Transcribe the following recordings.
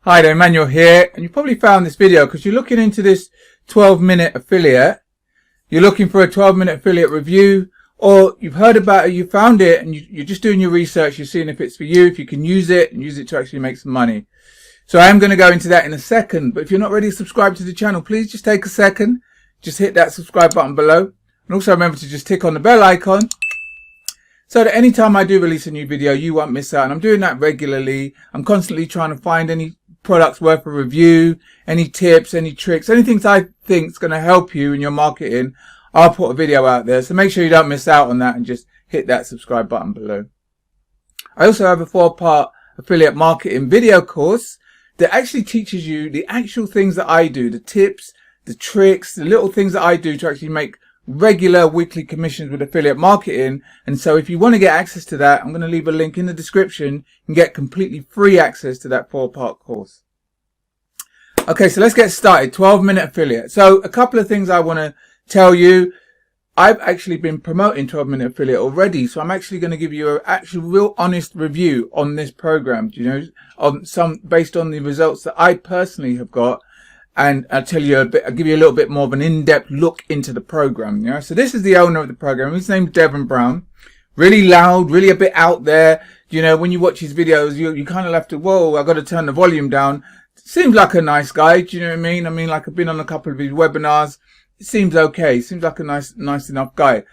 Hi there, Emmanuel here, and you probably found this video because you're looking into this 12-minute affiliate. You're looking for a 12-minute affiliate review, or you've heard about it, you found it, and you're just doing your research. You're seeing if it's for you, if you can use it, and use it to actually make some money. So I am going to go into that in a second, but if you're not already subscribed to the channel, please just take a second. Just hit that subscribe button below, and also remember to just tick on the bell icon, so that anytime I do release a new video, you won't miss out. And I'm doing that regularly. I'm constantly trying to find any products worth a review, any tips, any tricks, anything I think is going to help you in your marketing. I'll put a video out there. So make sure you don't miss out on that and just hit that subscribe button below. I also have a 4-part affiliate marketing video course that actually teaches you the actual things that I do, the tips, the tricks, the little things that I do to actually make regular weekly commissions with affiliate marketing. And so if you want to get access to that, I'm going to leave a link in the description and get completely free access to that 4-part course. Okay, so let's get started. 12-minute affiliate. So a couple of things I want to tell you. I've actually been promoting 12-minute affiliate already, so I'm actually going to give you an actual real honest review on this program, on some based on the results that I personally have got. And I'll tell you a bit, I'll give you a little bit more of an in-depth look into the program. So this is the owner of the program. His name's Devon Brown. Really loud, really a bit out there. When you watch his videos, you kind of have to, whoa, I've got to turn the volume down. Seems like a nice guy. Do you know what I mean? I mean, like I've been on a couple of his webinars. It seems okay. Seems like a nice enough guy.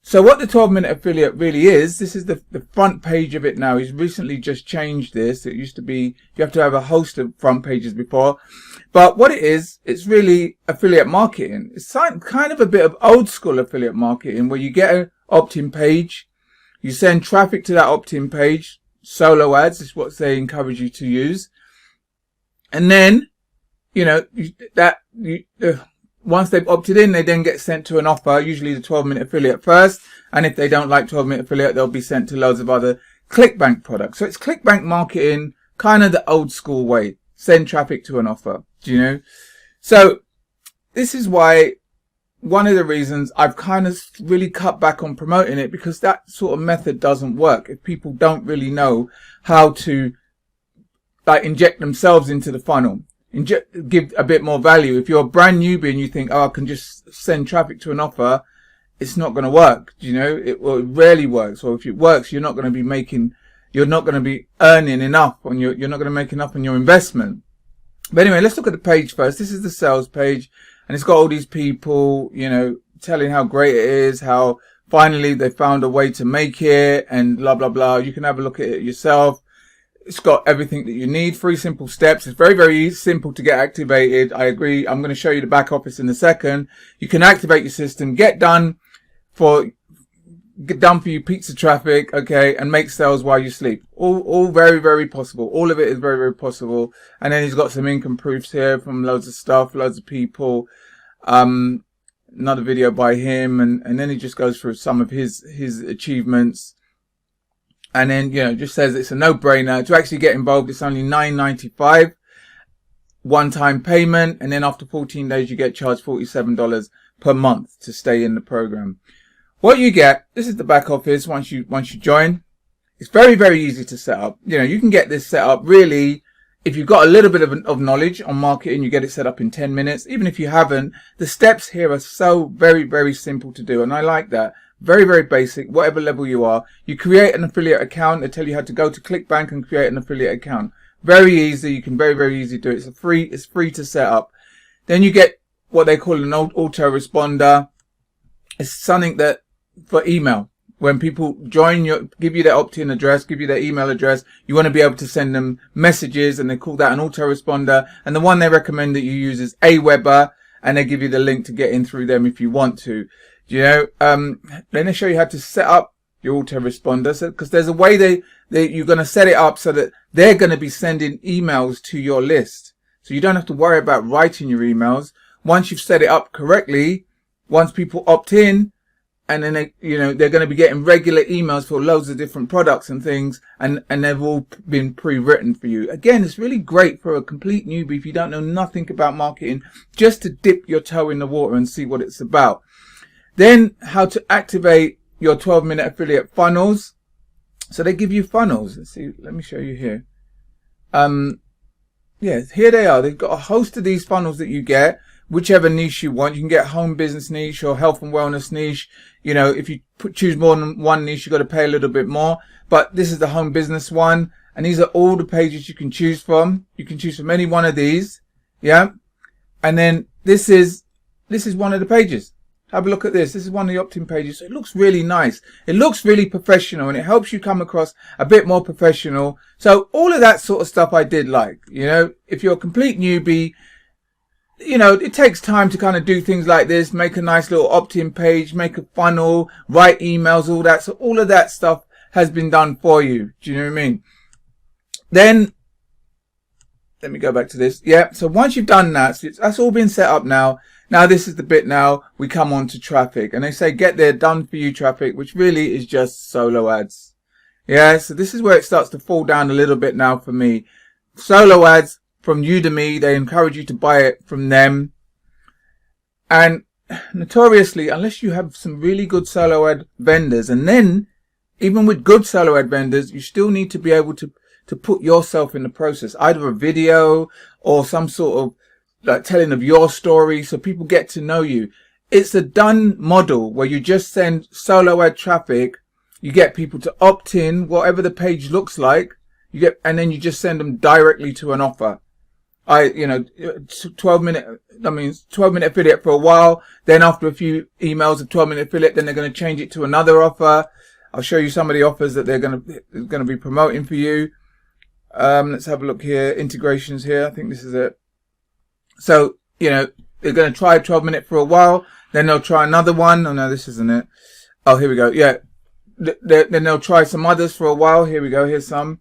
So what the 12-minute affiliate really is, this is the front page of it now. He's recently just changed this. It used to be, you have to have a host of front pages before. But what it is, it's really affiliate marketing. It's kind of a bit of old school affiliate marketing where you get an opt-in page. You send traffic to that opt-in page. Solo ads is what they encourage you to use. And then, once they've opted in, they then get sent to an offer, usually the 12-minute affiliate first. And if they don't like 12-minute affiliate, they'll be sent to loads of other ClickBank products. So it's ClickBank marketing, kind of the old school way. Send traffic to an offer, So this is why one of the reasons I've kind of really cut back on promoting it, because that sort of method doesn't work if people don't really know how to inject themselves into the funnel. Give a bit more value. If you're a brand newbie and you think, oh, I can just send traffic to an offer, it's not going to work. It rarely works. Or if it works, you're not going to be earning enough you're not going to make enough on your investment. But anyway, let's look at the page first. This is the sales page, and it's got all these people, telling how great it is, how finally they found a way to make it, and blah, blah, blah. You can have a look at it yourself. It's got everything that you need. 3 simple steps. It's very, very simple to get activated. I agree. I'm going to show you the back office in a second. You can activate your system, get done for you pizza traffic, okay, and make sales while you sleep. All very, very possible. All of it is very, very possible. And then he's got some income proofs here from loads of stuff, loads of people. Another video by him, and then he just goes through some of his achievements. And then, just says it's a no-brainer. To actually get involved, it's only $9.95 one-time payment. And then after 14 days, you get charged $47 per month to stay in the program. What you get, this is the back office once you join. It's very, very easy to set up. You can get this set up really, if you've got a little bit of knowledge on marketing, you get it set up in 10 minutes. Even if you haven't, the steps here are so very, very simple to do. And I like that. Very, very basic, whatever level you are. You create an affiliate account. They tell you how to go to ClickBank and create an affiliate account. Very easy. You can very, very easily do it. It's free to set up. Then you get what they call an autoresponder. It's something that for email. When people join give you their opt-in address, give you their email address, you want to be able to send them messages, and they call that an autoresponder. And the one they recommend that you use is Aweber, and they give you the link to get in through them if you want to. Then they show you how to set up your autoresponder, because there's a way you're going to set it up so that they're going to be sending emails to your list. So you don't have to worry about writing your emails. Once you've set it up correctly, once people opt in, and then they're going to be getting regular emails for loads of different products and things, and they've all been pre-written for you. Again, it's really great for a complete newbie if you don't know nothing about marketing, just to dip your toe in the water and see what it's about. Then how to activate your 12-minute affiliate funnels. So they give you funnels. Let's see. Let me show you here. yes, here they are. They've got a host of these funnels that you get, whichever niche you want. You can get home business niche or health and wellness niche. You know, if you choose more than one niche, you've got to pay a little bit more. But this is the home business one. And these are all the pages you can choose from. You can choose from any one of these. Yeah. And then this is one of the pages. Have a look at this. This is one of the opt-in pages. So it looks really nice. It looks really professional, and it helps you come across a bit more professional. So all of that sort of stuff I did like. You know, if you're a complete newbie, you know, it takes time to kind of do things like this, make a nice little opt-in page, make a funnel, write emails, all that. So all of that stuff has been done for you. Do you know what I mean? Then, let me go back to this. Yeah, so once you've done that, so that's all been set up now. Now this is the bit now we come on to traffic. And they say get their done for you traffic, which really is just solo ads. Yeah, so this is where it starts to fall down a little bit now for me. Solo ads from Udemy, they encourage you to buy it from them. And notoriously, unless you have some really good solo ad vendors, and then even with good solo ad vendors, you still need to be able to put yourself in the process, either a video or some sort of like telling of your story so people get to know you. It's a done model where you just send solo ad traffic, you get people to opt in, whatever the page looks like, and then you just send them directly to an offer. 12-minute affiliate for a while. Then after a few emails of 12-minute affiliate, then they're going to change it to another offer. I'll show you some of the offers that they're going to be promoting for you. Let's have a look here. Integrations here. I think this is it. So, you know, they're going to try 12-minute for a while. Then they'll try another one. Oh, no, this isn't it. Oh, here we go. Yeah. Then they'll try some others for a while. Here we go. Here's some.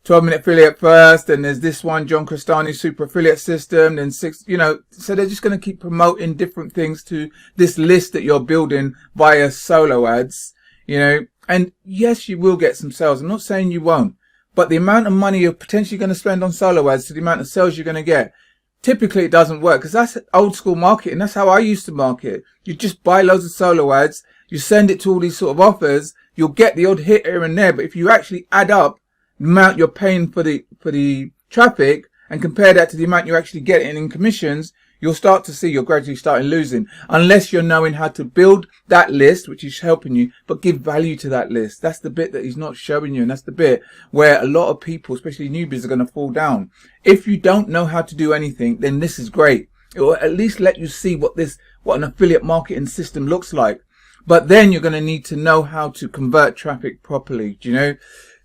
12-minute affiliate first. Then there's this one, John Crestani's super affiliate system. Then 6, you know, so they're just going to keep promoting different things to this list that you're building via solo ads, you know. And yes, you will get some sales. I'm not saying you won't. But the amount of money you're potentially going to spend on solo ads to the amount of sales you're going to get, typically it doesn't work, because that's old school marketing. That's how I used to market. You just buy loads of solo ads, you send it to all these sort of offers, you'll get the odd hit here and there, but if you actually add up the amount you're paying for the traffic and compare that to the amount you're actually getting in commissions, you'll start to see you're gradually starting losing, unless you're knowing how to build that list, which is helping you, but give value to that list. That's the bit that he's not showing you, and that's the bit where a lot of people, especially newbies, are going to fall down. If you don't know how to do anything, then this is great. It will at least let you see what an affiliate marketing system looks like. But then you're going to need to know how to convert traffic properly. Do you know?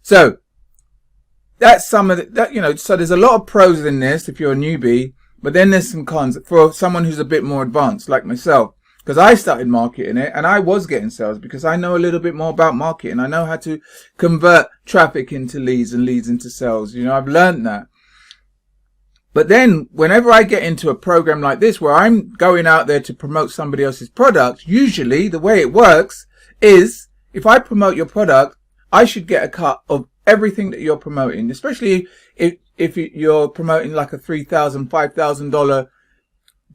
So that's some of that, you know, so there's a lot of pros in this if you're a newbie. But then there's some cons for someone who's a bit more advanced, like myself, because I started marketing it and I was getting sales because I know a little bit more about marketing. I know how to convert traffic into leads and leads into sales. You know, I've learned that. But then whenever I get into a program like this, where I'm going out there to promote somebody else's product, usually the way it works is if I promote your product, I should get a cut of everything that you're promoting, especially if you're promoting like a $3,000, $5,000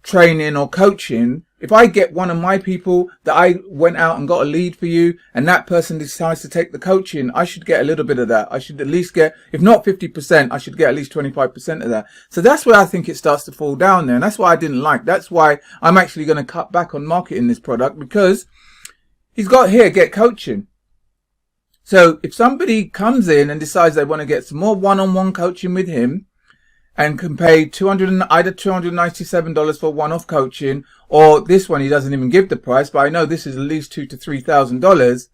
training or coaching. If I get one of my people that I went out and got a lead for you, and that person decides to take the coaching, I should get a little bit of that. I should at least get, if not 50%, I should get at least 25% of that. So that's where I think it starts to fall down there. And that's why I didn't like. That's why I'm actually going to cut back on marketing this product, because he's got here, get coaching. So if somebody comes in and decides they want to get some more one-on-one coaching with him and can pay either $297 for one-off coaching, or this one he doesn't even give the price, but I know this is at least $2,000 to $3,000.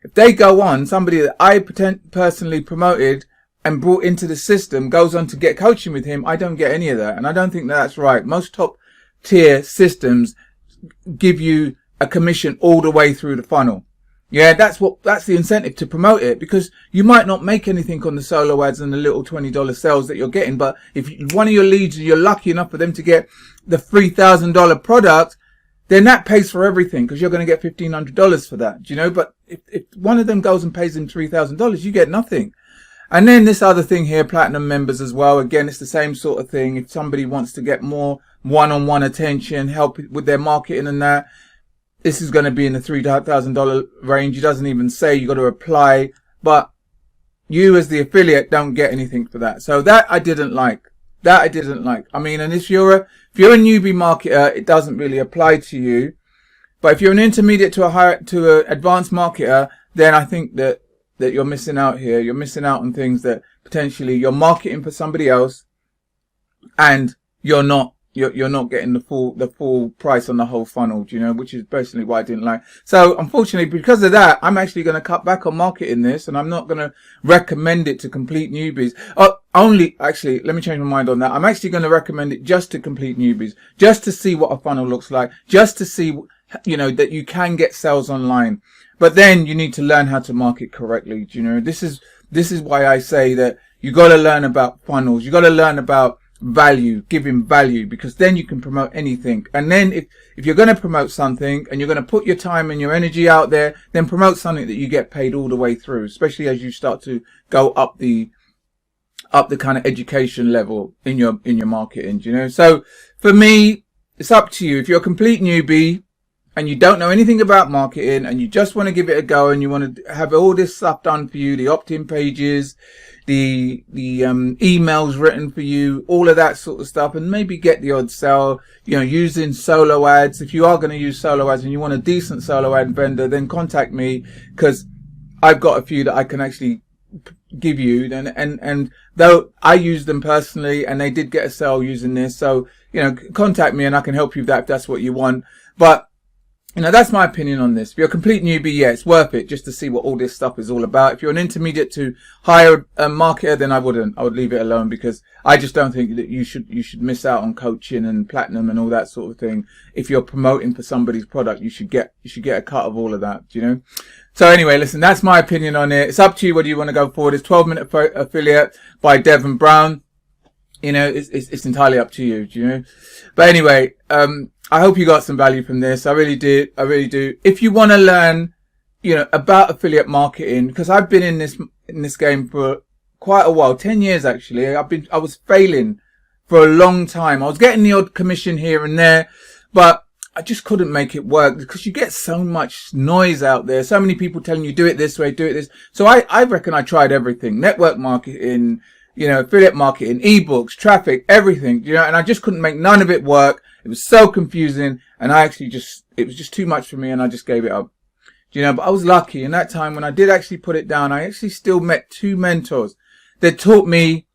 If they go on, somebody that I personally promoted and brought into the system goes on to get coaching with him, I don't get any of that. And I don't think that's right. Most top tier systems give you a commission all the way through the funnel. Yeah, that's the incentive to promote it, because you might not make anything on the solo ads and the little $20 sales that you're getting. But if one of your leads, you're lucky enough for them to get the $3,000 product, then that pays for everything, because you're going to get $1,500 for that. Do you know? But if one of them goes and pays them $3,000, you get nothing. And then this other thing here, platinum members as well. Again, it's the same sort of thing. If somebody wants to get more one-on-one attention, help with their marketing and that, this is going to be in the $3,000 range. He doesn't even say you got to apply, but you as the affiliate don't get anything for that. So that I didn't like. That I didn't like. I mean, and if you're a newbie marketer, it doesn't really apply to you. But if you're an intermediate to an advanced marketer, then I think that you're missing out here. You're missing out on things that potentially you're marketing for somebody else, and you're not getting the full price on the whole funnel, which is personally what I didn't like. So unfortunately, because of that, I'm actually going to cut back on marketing this, and I'm not going to recommend it to complete newbies. Actually, let me change my mind on that. I'm actually going to recommend it just to complete newbies, just to see what a funnel looks like, just to see, that you can get sales online. But then you need to learn how to market correctly. This is why I say that you got to learn about funnels. You got to learn about value, giving value, because then you can promote anything. And then if you're going to promote something and you're going to put your time and your energy out there, then promote something that you get paid all the way through, especially as you start to go up the kind of education level in your marketing, So for me, it's up to you. If you're a complete newbie and you don't know anything about marketing and you just want to give it a go and you want to have all this stuff done for you, the opt-in pages, the emails written for you, all of that sort of stuff, and maybe get the odd sale, using solo ads. If you are going to use solo ads and you want a decent solo ad vendor, then contact me, because I've got a few that I can actually give you, and though I use them personally and they did get a sale using this, so contact me and I can help you with that if that's what you want. But that's my opinion on this. If you're a complete newbie, yeah, it's worth it just to see what all this stuff is all about. If you're an intermediate to hire a marketer, then I would leave it alone, because I just don't think that you should miss out on coaching and platinum and all that sort of thing. If you're promoting for somebody's product, you should get a cut of all of that, So anyway, listen, that's my opinion on it. It's up to you whether you want to go forward. It's 12-minute affiliate by Devon Brown. It's entirely up to you, But anyway, I hope you got some value from this. I really do. If you want to learn, about affiliate marketing, because I've been in this game for quite a while, 10 years actually. I was failing for a long time. I was getting the odd commission here and there, but I just couldn't make it work, because you get so much noise out there. So many people telling you, do it this way, do it this. So I reckon I tried everything: network marketing, affiliate marketing, ebooks, traffic, everything, and I just couldn't make none of it work. It was so confusing, and it was just too much for me, and I just gave it up. But I was lucky in that time when I did actually put it down. I actually still met 2 mentors that taught me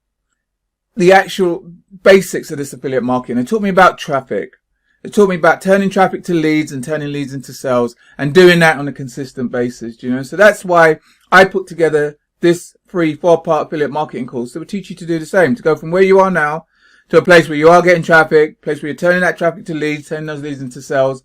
the actual basics of this affiliate marketing. They taught me about traffic. They taught me about turning traffic to leads and turning leads into sales, and doing that on a consistent basis, So that's why I put together this free 4-part affiliate marketing course that will teach you to do the same, to go from where you are now to a place where you are getting traffic, place where you're turning that traffic to leads, turning those leads into sales,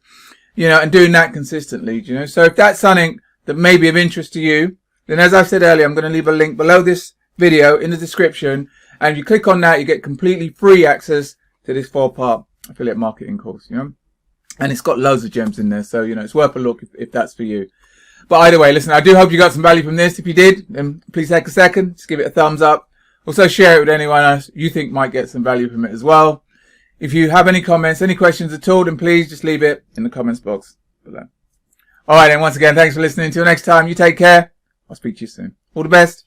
and doing that consistently, So if that's something that may be of interest to you, then as I said earlier, I'm going to leave a link below this video in the description. And if you click on that, you get completely free access to this 4-part affiliate marketing course, And it's got loads of gems in there. So, it's worth a look if that's for you. But either way, listen, I do hope you got some value from this. If you did, then please take a second, just give it a thumbs up. Also share it with anyone else you think might get some value from it as well. If you have any comments, any questions at all, then please just leave it in the comments box below. Alright then, once again, thanks for listening. Until next time, you take care. I'll speak to you soon. All the best.